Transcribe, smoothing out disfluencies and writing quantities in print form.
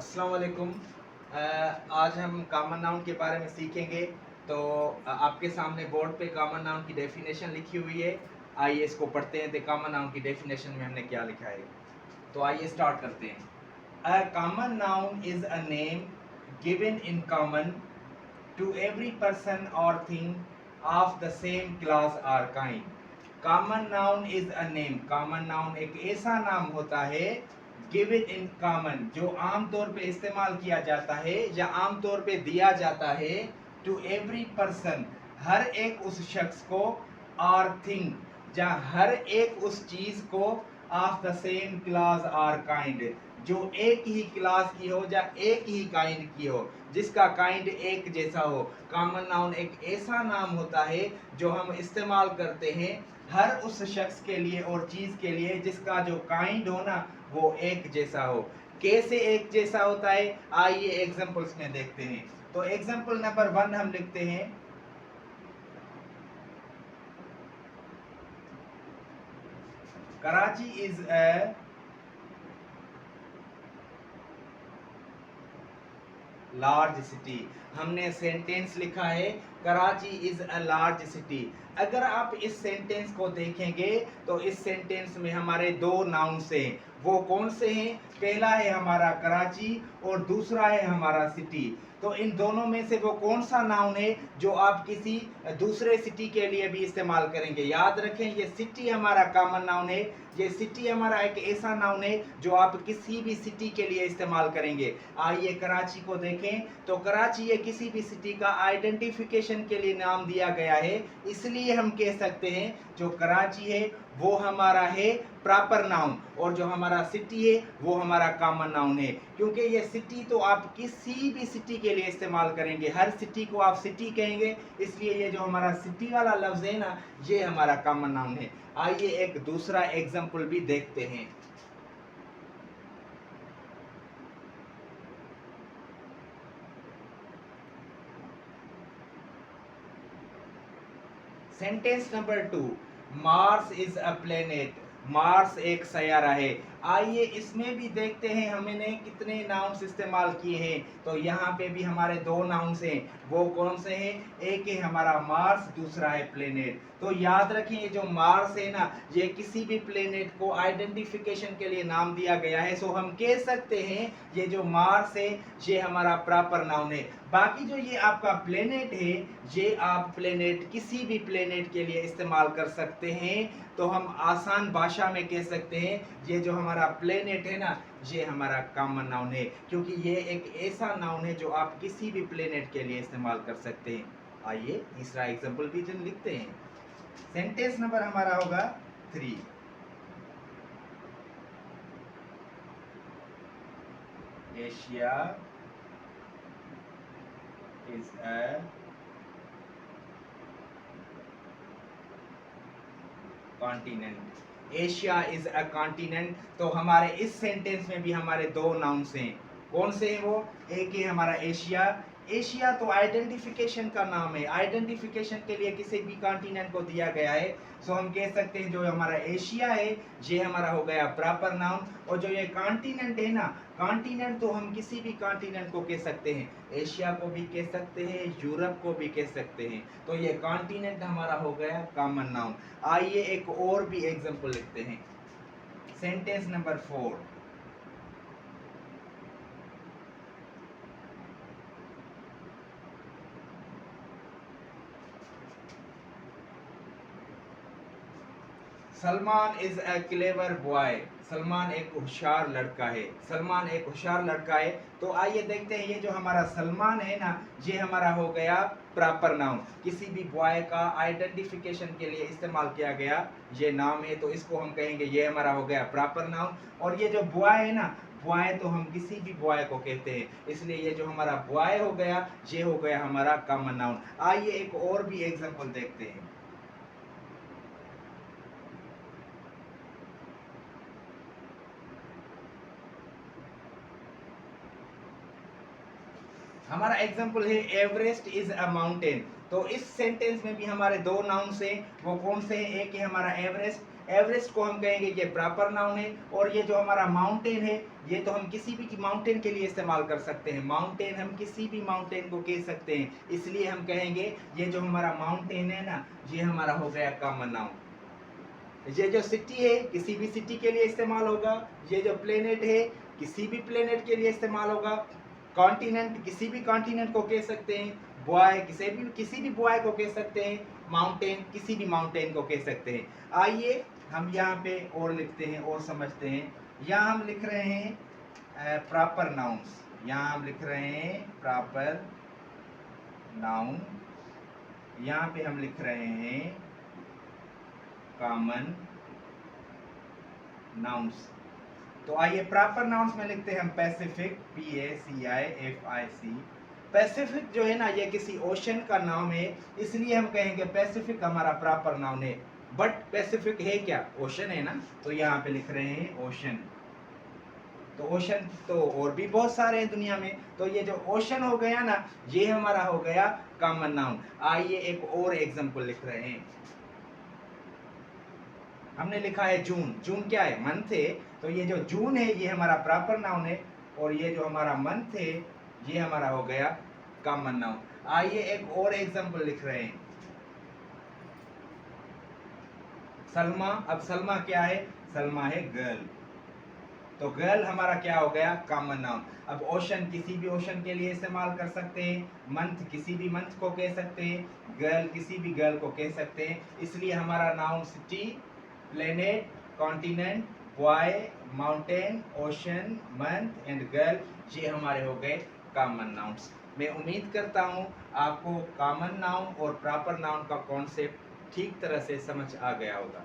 अस्सलाम वालेकुम। आज हम कॉमन नाउन के बारे में सीखेंगे। तो आपके सामने बोर्ड पे कॉमन नाउन की डेफिनेशन लिखी हुई है। आइए इसको पढ़ते हैं। कॉमन नाउन की डेफिनेशन में हमने क्या लिखा है, तो आइए स्टार्ट करते हैं। A common noun is a name given in common to every person और thing of the same class और kind. Common noun is a name. Common noun एक ऐसा नाम होता है गिवन इन कॉमन, जो आमतौर पे इस्तेमाल किया जाता है या आमतौर पे दिया जाता है टू एवरी पर्सन, हर एक उस शख्स को, और थिंग, या हर एक उस चीज को, ऑफ द सेम क्लास और काइंड, जो एक ही क्लास की हो या एक ही काइंड की हो, जिसका काइंड एक जैसा हो। कॉमन नाउन एक ऐसा नाम होता है जो हम इस्तेमाल करते हैं हर उस शख्स के लिए और चीज के लिए जिसका जो काइंड हो ना वो एक जैसा हो। कैसे एक जैसा होता है, आइए एग्जांपल्स में देखते हैं। तो एग्जांपल नंबर 1 हम लिखते हैं। Karachi is a large city. हमने सेंटेंस लिखा है Karachi is a large city. अगर आप इस सेंटेंस को देखेंगे तो इस सेंटेंस में हमारे दो नाउन्स हैं। वो कौन से हैं? पहला है हमारा कराची और दूसरा है हमारा सिटी। तो इन दोनों में से वो कौन सा नाउन है जो आप किसी दूसरे सिटी के लिए भी इस्तेमाल करेंगे? याद रखें, ये सिटी हमारा कॉमन नाउन है। ये सिटी हमारा एक ऐसा नाउन है जो आप किसी भी सिटी के लिए इस्तेमाल करेंगे। आइए कराची को देखें। तो कराची ये किसी भी सिटी का आइडेंटिफिकेशन के लिए नाम दिया गया है, इसलिए हम कह सकते हैं जो कराची है वो हमारा है प्रॉपर नाउन, और जो हमारा सिटी है वो हमारा कॉमन नाउन है। क्योंकि ये सिटी तो आप किसी भी सिटी के लिए इस्तेमाल करेंगे, हर सिटी को आप सिटी कहेंगे, इसलिए ये जो हमारा सिटी वाला लफ्ज है ना, ये हमारा कॉमन नाउन है। आइए एक दूसरा एग्जांपल भी देखते हैं। Sentence number 2, Mars is a planet. Mars एक सैयारा है। आइए इसमें भी देखते हैं हमने कितने नाउन्स इस्तेमाल किए हैं। तो यहाँ पे भी हमारे दो नाउन्स हैं। वो कौन से हैं? एक है हमारा मार्स, दूसरा है प्लेनेट। तो याद रखें, ये जो मार्स है ना, ये किसी भी प्लेनेट को आइडेंटिफिकेशन के लिए नाम दिया गया है। सो हम कह सकते हैं ये जो मार्स है ये हमारा प्रॉपर नाउन है। बाकी जो ये आपका प्लेनेट है, ये आप प्लेनेट किसी भी प्लेनेट के लिए इस्तेमाल कर सकते हैं। तो हम आसान भाषा में कह सकते हैं ये जो हमारा प्लेनेट है ना, ये हमारा कॉमन नाउन है, क्योंकि ये एक ऐसा नाउन है जो आप किसी भी प्लेनेट के लिए इस्तेमाल कर सकते हैं। आइए तीसरा एग्जांपल भी जो लिखते हैं। सेंटेंस नंबर हमारा होगा 3। Asia is a continent. Asia is a continent. तो हमारे इस सेंटेंस में भी हमारे दो नाउन्स हैं। कौन से हैं वो? एक है हमारा एशिया। एशिया तो आइडेंटिफिकेशन का नाम है, आइडेंटिफिकेशन के लिए किसी भी कॉन्टिनेंट को दिया गया है। सो हम कह सकते हैं जो हमारा एशिया है ये हमारा हो गया प्रॉपर नाउन। और जो ये कॉन्टिनेंट है ना, कॉन्टिनेंट तो हम किसी भी कॉन्टिनेंट को कह सकते हैं। एशिया को भी कह सकते हैं, यूरोप को भी कह सकते हैं। तो ये कॉन्टिनेंट हमारा हो गया कॉमन नाउन। आइए एक और भी एग्जांपल लिखते हैं। Sentence number 4। Salman is a clever boy. Salman एक होशियार लड़का है। सलमान एक होशियार लड़का है। तो आइए देखते हैं, ये जो हमारा सलमान है ना, ये हमारा हो गया प्रॉपर नाउन। किसी भी बॉय का आइडेंटिफिकेशन के लिए इस्तेमाल किया गया ये नाम है, तो इसको हम कहेंगे ये हमारा हो गया प्रॉपर नाउन। और ये जो बॉय है ना, बॉय तो हम किसी भी बॉय को कहते हैं, इसलिए ये जो हमारा बॉय हो गया ये हो गया हमारा कॉमन नाउन। आइए एक और भी एग्जांपल देखते हैं। हमारा एग्जाम्पल है एवरेस्ट इज अ माउंटेन। तो इस सेंटेंस में भी हमारे दो नाउन्स हैं। वो कौन से हैं? एक है हमारा एवरेस्ट। एवरेस्ट को हम कहेंगे कि प्रॉपर नाउन है। और ये जो हमारा माउंटेन है, ये तो हम किसी भी माउंटेन के लिए इस्तेमाल कर सकते हैं। माउंटेन हम किसी भी माउंटेन को कह सकते हैं, इसलिए हम कहेंगे ये जो हमारा माउंटेन है ना, ये हमारा हो गया कॉमन नाउन। ये जो सिटी है, किसी भी सिटी के लिए इस्तेमाल होगा। ये जो प्लेनेट है, किसी भी प्लेनेट के लिए इस्तेमाल होगा। कॉन्टिनेंट, किसी भी कॉन्टिनेंट को कह सकते हैं। बॉय, किसी भी बॉय को कह सकते हैं। माउंटेन, किसी भी माउंटेन को कह सकते हैं। आइए हम यहाँ पे और लिखते हैं और समझते हैं। यहाँ हम लिख रहे हैं प्रॉपर नाउन्स। यहाँ हम लिख रहे हैं प्रॉपर नाउन। यहाँ पे हम लिख रहे हैं कॉमन नाउन्स। तो आइए प्रॉपर नाउन्स में लिखते हैं हम पैसिफिक, PACIFIC। पैसिफिक जो है ना, ये किसी ओशन का नाम है, इसलिए हम कहेंगे पैसिफिक हमारा प्रॉपर नाउन है। बट पैसिफिक है क्या? ओशन है ना, तो यहाँ पे लिख रहे हैं ओशन। तो ओशन तो और भी बहुत सारे हैं दुनिया में, तो ये जो ओशन हो गया ना, ये हमारा हो गया कॉमन नाउन। आइए एक और एग्जांपल लिख रहे हैं। हमने लिखा है जून। जून क्या है? मंथ है। तो ये जो जून है, ये हमारा प्रॉपर नाउन है। और ये जो हमारा मंथ है, ये हमारा हो गया कॉमन नाउन। आइए एक और एग्जांपल लिख रहे हैं। सलमा। अब सलमा क्या है? सलमा है गर्ल। तो गर्ल हमारा क्या हो गया? Common noun. अब ओशन, किसी भी ओशन के लिए इस्तेमाल कर सकते हैं। मंथ, किसी भी मंथ को कह सकते हैं। गर्ल, किसी भी गर्ल को कह सकते हैं। इसलिए हमारा noun city, planet, continent, boy, mountain, ocean, month and girl, ये हमारे हो गए कॉमन नाउन्स। मैं उम्मीद करता हूँ आपको कॉमन नाउन और प्रॉपर नाउन का कॉन्सेप्ट ठीक तरह से समझ आ गया होगा।